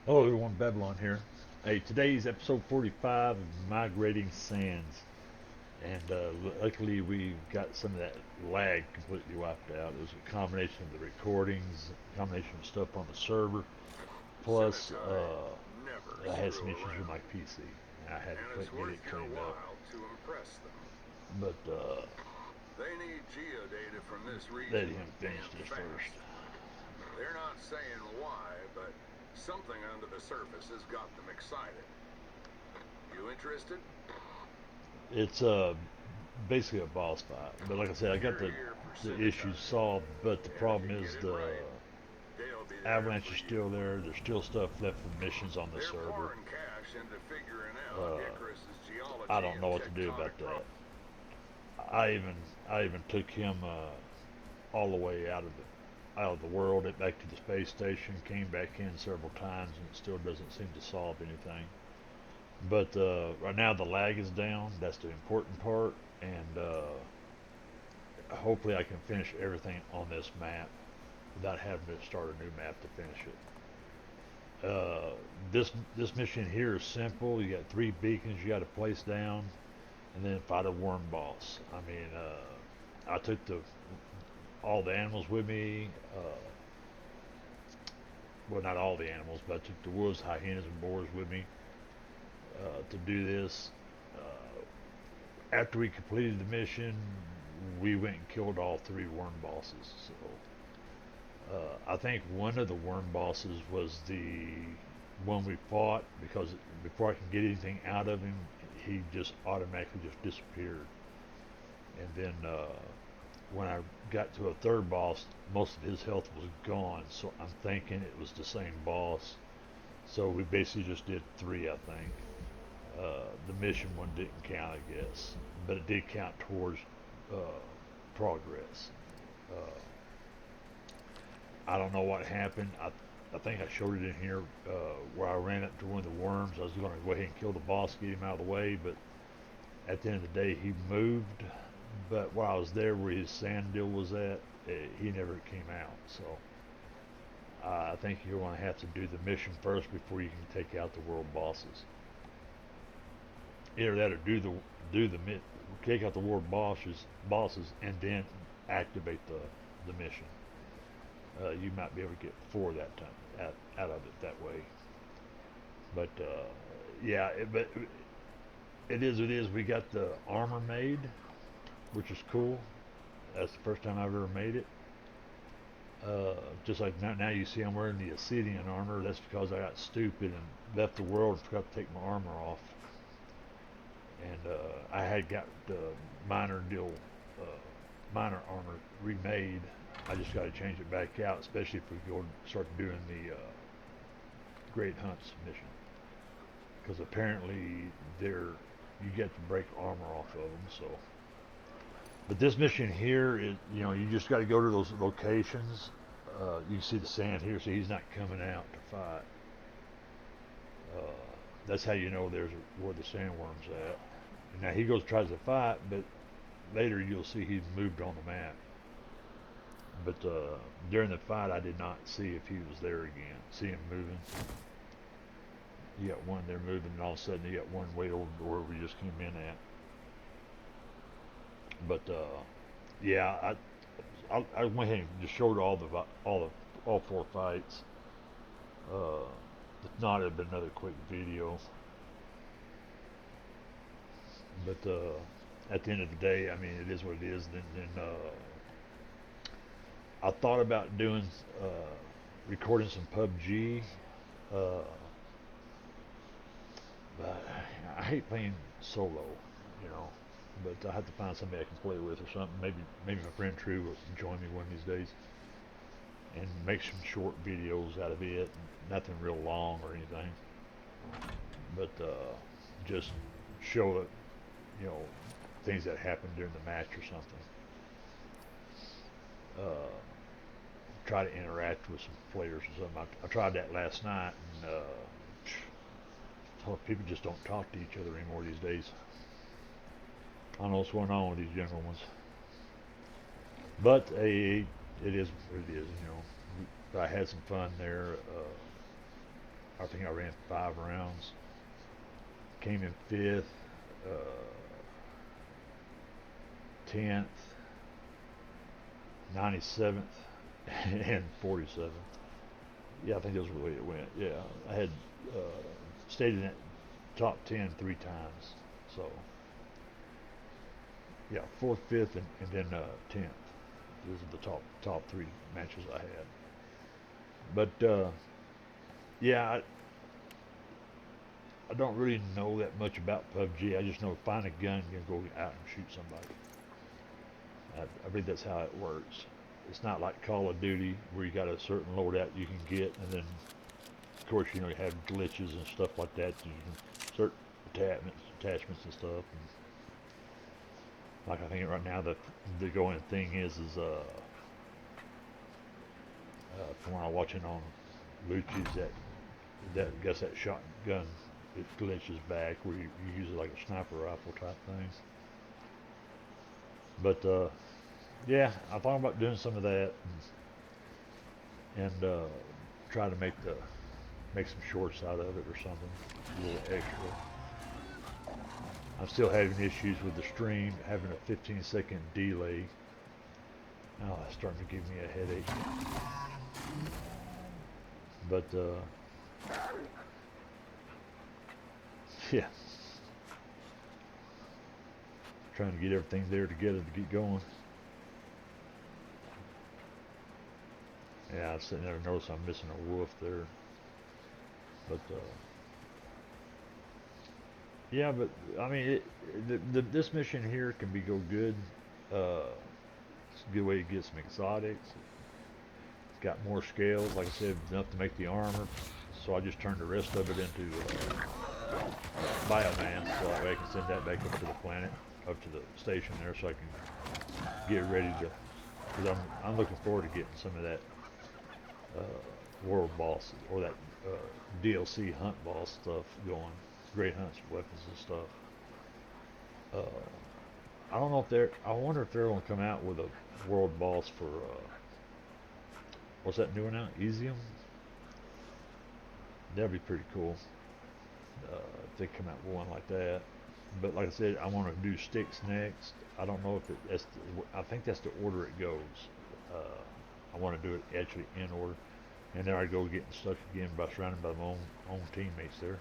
Hello everyone, Babylon here. Hey, today's episode 45 of Migrating Sands. And luckily we got some of that lag completely wiped out. It was a combination of the recordings, a combination of stuff on the server, plus Cemetery never I had some screw issues with around, my PC. And I had to and quit it's and get worth it your cleaned up. while to impress them. But They need geodata from this let region, him finish and this first. fast. They're not saying why, but something under the surface has got them excited. You interested? It's basically a boss fight. But like I said, I got You're the, here for the issues cemetery, solved. But the and if you problem get is it the right, they'll be there Avalanche for is you. still there. There's still stuff left for missions on the They're server. pouring cash into figuring out Uh, Icarus's I geology don't know and what to do tectonic about problems. that. I even I even took him all the way out of the world, back to the space station. Came back in several times, and it still doesn't seem to solve anything. But right now the lag is down. That's the important part, and hopefully I can finish everything on this map without having to start a new map to finish it. This mission here is simple. You got three beacons you got to place down, and then fight a worm boss. I mean, I took the all the animals with me. Well, not all the animals, but I took the wolves, hyenas, and boars with me to do this. After we completed the mission, we went and killed all three worm bosses. So I think one of the worm bosses was the one we fought because before I could get anything out of him, he just automatically just disappeared. And then when I got to a third boss, most of his health was gone. So I'm thinking it was the same boss. So we basically just did three, I think. The mission one didn't count, I guess, but it did count towards uh, progress. Uh, I don't know what happened. I think I showed it in here where I ran up to one of the worms. I was going to go ahead and kill the boss, get him out of the way, but at the end of the day, he moved. But while I was there where his sand deal was at, he never came out. So I think you're going to have to do the mission first before you can take out the world bosses. Either that or do the take out the world bosses and then activate the mission. You might be able to get four that time out of it that way. But yeah, but it is. It is. We got the armor made, which is cool. That's the first time I've ever made it. Uh, just like now you see I'm wearing the Ascidian armor. That's because I got stupid and left the world and forgot to take my armor off. And I had got the minor deal, uh, minor armor remade. I just got to change it back out, especially if we go and start doing the Great Hunts mission, because apparently they're you get to break armor off of them. So, but this mission here is, you just got to go to those locations. You see the sand here, so he's not coming out to fight. Uh, that's how you know there's where the sandworm's at. And now he goes tries to fight, but later you'll see he's moved on the map. But during the fight, I did not see if he was there again. See him moving. You got one there moving, and all of a sudden you got one way over where we just came in at. But yeah, I went ahead and just showed all four fights. Uh, if not, it'd been another quick video. But at the end of the day, I mean, it is what it is. Then I thought about doing uh, recording some PUBG, uh, but I hate playing solo, you know. But I have to find somebody I can play with or something. Maybe my friend True will join me one of these days and make some short videos out of it. Nothing real long or anything, but just show it, you know, things that happened during the match or something. Uh, Try to interact with some players or something. I tried that last night, and people just don't talk to each other anymore these days. I don't know what's going on with these younger ones, but it is what it is. But I had some fun there. I think I ran 5 rounds. Came in fifth, uh, 10th, 97th, and 47th. Yeah, I think that's the way it went. Yeah, I had uh, stayed in that top 10 3 times. So yeah, fourth, fifth, and then 10th. Those are the top three matches I had. But yeah, I don't really know that much about PUBG. I just know find a gun and go out and shoot somebody. I believe that's how it works. It's not like Call of Duty where you got a certain loadout you can get, and then of course you have glitches and stuff like that. You can certain attachments and stuff. And like I think right now the going thing is from what I'm watching on Lucci's that guess that shotgun it glitches back where you use it like a sniper rifle type thing. But yeah, I thought about doing some of that and try to make some shorts out of it or something, a little extra. I'm still having issues with the stream, having a 15-second delay. Oh, it's starting to give me a headache. But yeah, trying to get everything there together to get going. Yeah, I was sitting there and noticed I'm missing a wolf there. But yeah, but I mean, this mission here can be go good. It's a good way to get some exotics. It's got more scales, like I said, enough to make the armor. So I just turned the rest of it into biomass, so that way I can send that back up to the planet, up to the station there, so I can get ready to. Because I'm looking forward to getting some of that world boss or that DLC hunt boss stuff going. Great hunts, weapons and stuff. I don't know if they're. I wonder if they're going to come out with a world boss for what's that new one now? Easium. That'd be pretty cool if they come out with one like that. But like I said, I want to do sticks next. I don't know if I think that's the order it goes. I want to do it actually in order, and then I go getting stuck again by surrounded by my own teammates there.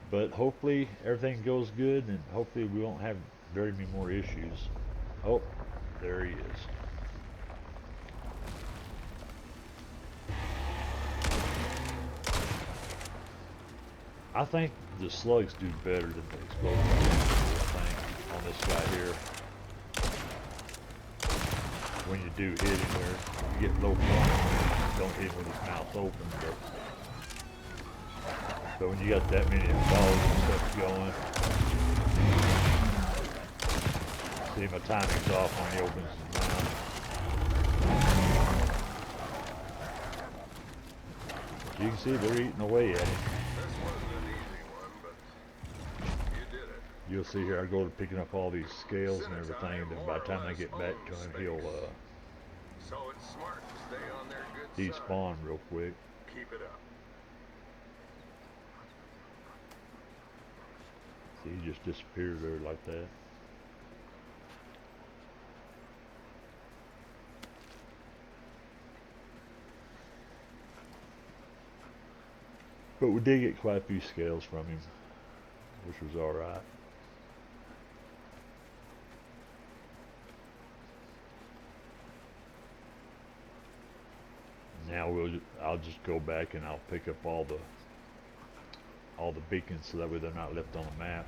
But hopefully everything goes good, and hopefully we won't have very many more issues. Oh, there he is. I think the slugs do better than the explosives. I think on this guy here, when you do hit him there, you get low points. Don't hit him with his mouth open, but when you got that many balls and stuff going, see my timing's off when he opens his mouth. You can see they're eating away at him. This wasn't an easy one, but you did it. You'll see here, I go to picking up all these scales and everything, and then by the time I get back to him, he'll So it's smart to stay on their good despawn side. real quick. Keep it up. See, he just disappeared there like that. But we did get quite a few scales from him, which was alright. Now I'll just go back and I'll pick up all the beacons so that way they're not left on the map.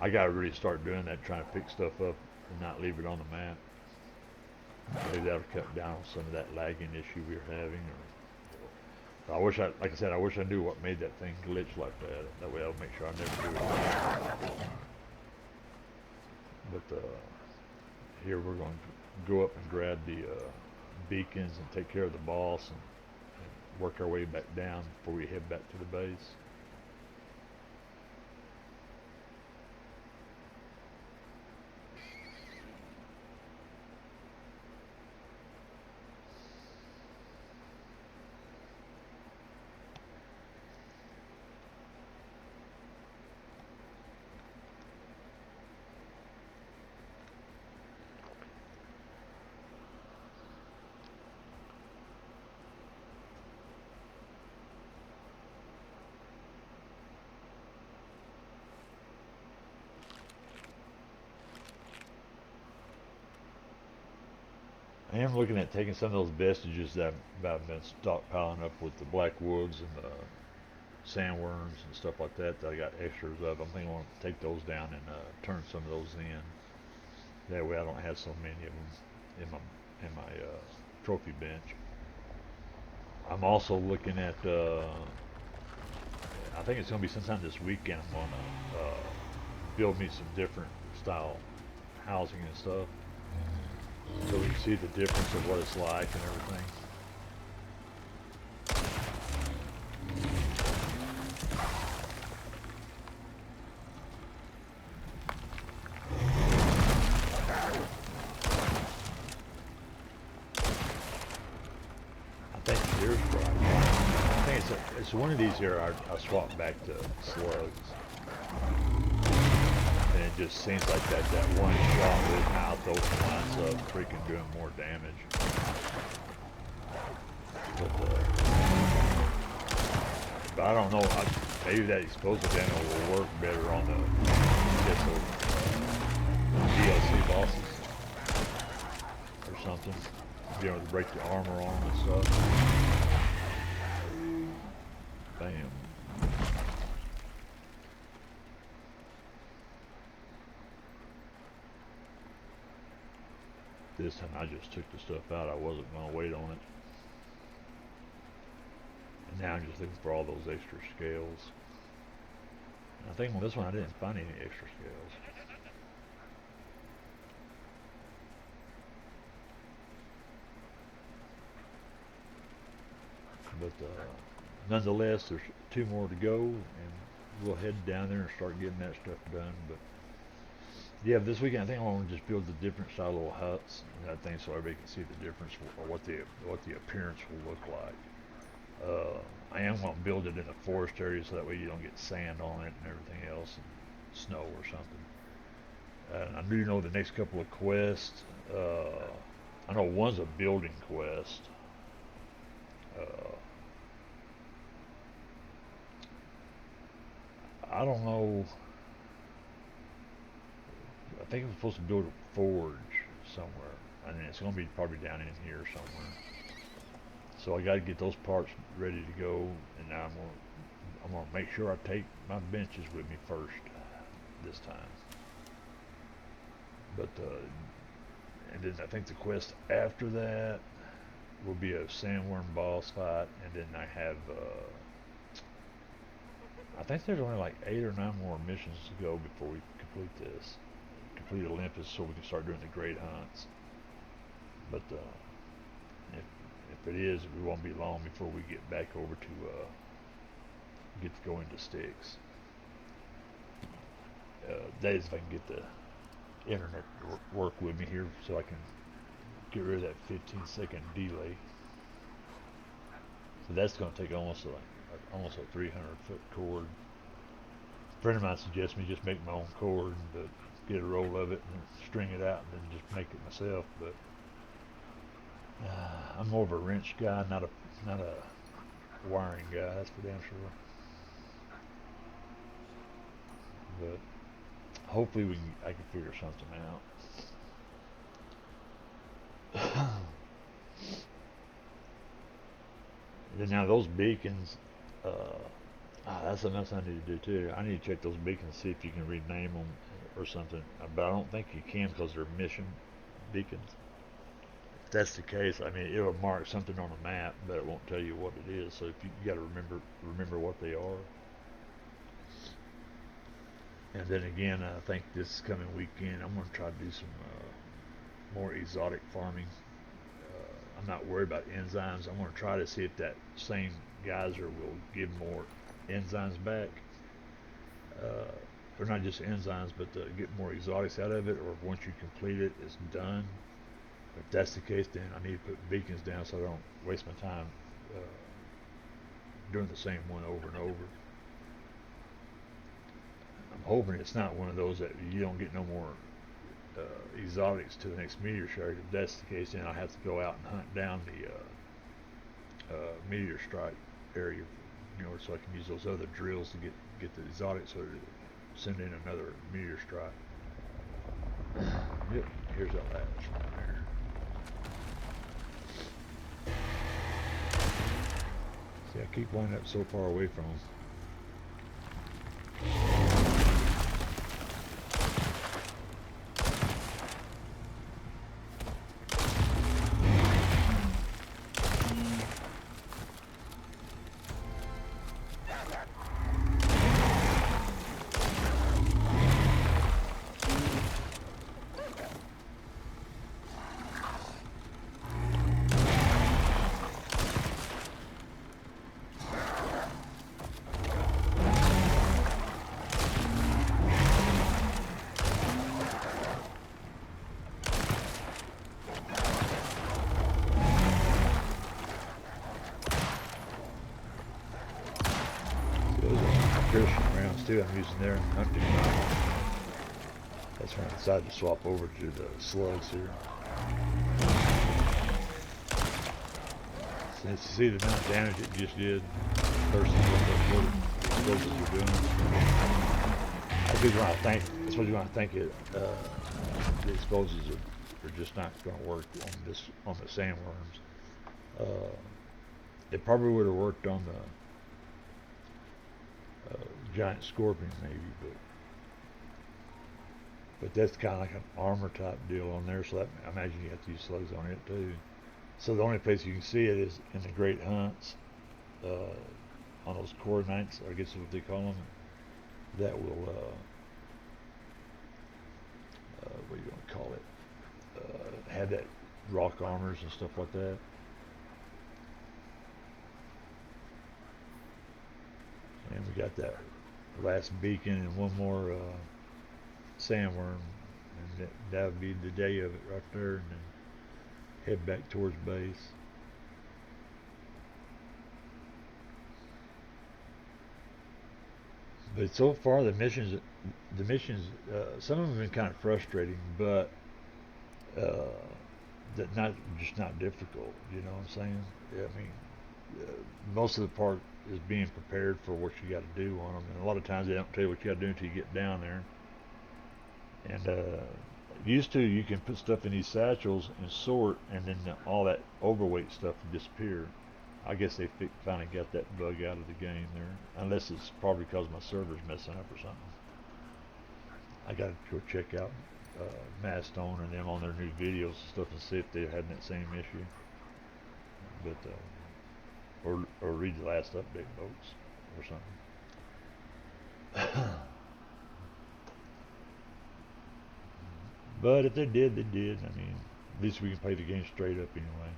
I gotta really start doing that, trying to pick stuff up and not leave it on the map. Maybe that'll cut down on some of that lagging issue we were having. Or I wish like I said, I wish I knew what made that thing glitch like that. That way I'll make sure I never do it. But here we're going to go up and grab the beacons and take care of the boss and work our way back down before we head back to the base. I am looking at taking some of those vestiges that I've been stockpiling up with the black woods and the sandworms and stuff like that that I got extras of. I'm thinking I want to take those down and turn some of those in. That way I don't have so many of them in my trophy bench. I'm also looking at. I think it's going to be sometime this weekend. I'm going to build me some different style housing and stuff, so we can see the difference of what it's like and everything. I think here's where I think it's one of these here I swapped back to slugs. And it just seems like that one shot with mouth open winds up freaking doing more damage. But I don't know. Maybe that explosive ammo will work better on the DLC bosses or something. Be able to break the armor on them and stuff. Bam. This time I just took the stuff out. I wasn't going to wait on it. And now I'm just looking for all those extra scales. And I think on this one I didn't find any extra scales. But nonetheless, there's 2 more to go, and we'll head down there and start getting that stuff done. But yeah, this weekend I think I want to just build the different style little huts and that thing, so everybody can see the difference or what the appearance will look like. I am going to build it in a forest area so that way you don't get sand on it and everything else, and snow or something. And I do know the next couple of quests. I know one's a building quest. I don't know. I think I'm supposed to build a forge somewhere, and it's going to be probably down in here somewhere. So I got to get those parts ready to go, and now I'm gonna make sure I take my benches with me first this time. But and then I think the quest after that will be a sandworm boss fight, and then I have I think there's only like 8 or 9 more missions to go before we complete this. Complete Olympus, so we can start doing the great hunts. But if it is, it won't be long before we get back over to get to go into sticks. That is, if I can get the internet to work with me here, so I can get rid of that 15-second delay. So that's going to take almost a 300-foot cord. A friend of mine suggests me just make my own cord, but get a roll of it and string it out, and then just make it myself. But I'm more of a wrench guy, not a wiring guy. That's for damn sure. But hopefully I can figure something out. And now those beacons, that's something else I need to do too. I need to check those beacons, see if you can rename them or something. But I don't think you can because they're mission beacons. If that's the case, I mean, it'll mark something on a map, but it won't tell you what it is. So if you got to remember what they are. And then again, I think this coming weekend I'm going to try to do some more exotic farming. I'm not worried about enzymes. I'm going to try to see if that same geyser will give more enzymes back. Or not just enzymes, but to get more exotics out of it, or if once you complete it, it's done. If that's the case, then I need to put beacons down so I don't waste my time doing the same one over and over. I'm hoping it's not one of those that you don't get no more exotics to the next meteor strike. If that's the case, then I have to go out and hunt down the meteor strike area, so I can use those other drills to get the exotics, or send in another meteor strike. Yep, here's that latch right there. Yeah, keep winding up so far away from them. Those are Christian rounds too I'm using there in hunting. That's when I decided to swap over to the slugs here. Since you see the amount of damage it just did versus what the explosives are doing. That's what you want to think it. The explosives are just not going to work on the sandworms. It probably would have worked on the giant scorpion maybe, but that's kind of like an armor type deal on there. So that, I imagine you have to use slugs on it too. So the only place you can see it is in the great hunts, on those core nights, I guess is what they call them. That will, what do you want to call it? Have that rock armors and stuff like that. And we got that last beacon and one more sandworm, and that would be the day of it right there, and then head back towards base. But so far the missions, some of them have been kind of frustrating, but uh, that not just not difficult. You know what I'm saying? Yeah, I mean, most of the part is being prepared for what you got to do on them, and a lot of times they don't tell you what you got to do until you get down there. And used to, you can put stuff in these satchels and sort, and then all that overweight stuff will disappear. I guess they finally got that bug out of the game there, unless it's probably because my server's messing up or something. I got to go check out Mastone and them on their new videos and stuff and see if they're having that same issue. But or read the last update notes or something. But if they did, they did. I mean, at least we can play the game straight up anyway.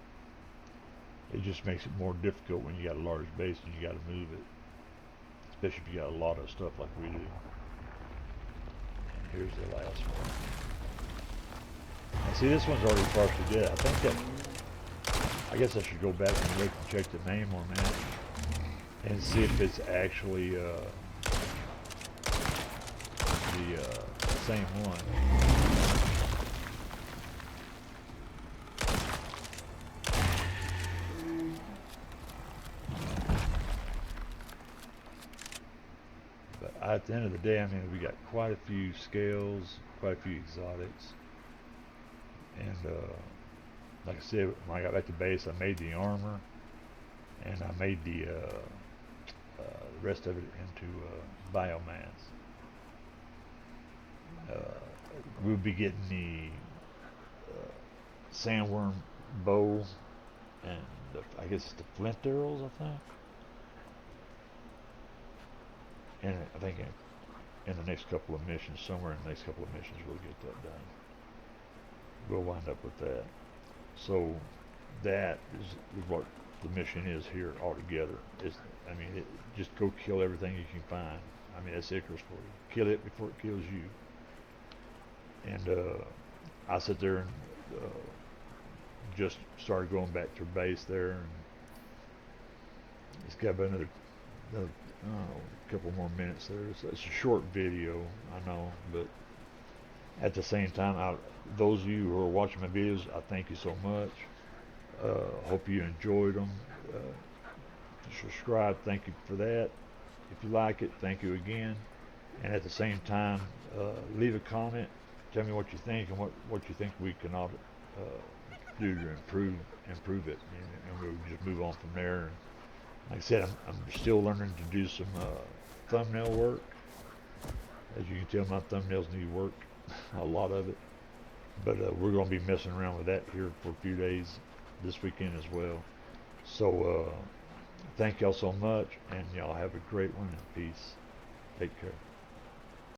It just makes it more difficult when you got a large base and you got to move it, especially if you got a lot of stuff like we do. And here's the last one. And see, this one's already partially dead. I guess I should go back and look and check the name on that and see if it's actually the same one. But at the end of the day, I mean, we got quite a few scales, quite a few exotics, and like I said, when I got back to base, I made the armor, and I made the rest of it into biomass. Uh, we'll be getting the sandworm bow, and I guess it's the flint arrows, I think. And I think in the next couple of missions, somewhere in the next couple of missions, we'll get that done. We'll wind up with that. So that is what the mission is here altogether. I mean, just go kill everything you can find. I mean, that's Icarus for you. Kill it before it kills you. And I sit there and just started going back to base there, and it's got about another I don't know, a couple more minutes there. It's a short video, I know, but at the same time, those of you who are watching my videos, I thank you so much. Hope you enjoyed them. Subscribe, thank you for that. If you like it, thank you again. And at the same time, leave a comment. Tell me what you think and what you think we can all do to improve it, and we'll just move on from there. Like I said, I'm still learning to do some thumbnail work. As you can tell, my thumbnails need work, a lot of it. But we're going to be messing around with that here for a few days this weekend as well. So thank y'all so much, and y'all have a great one, and peace. Take care.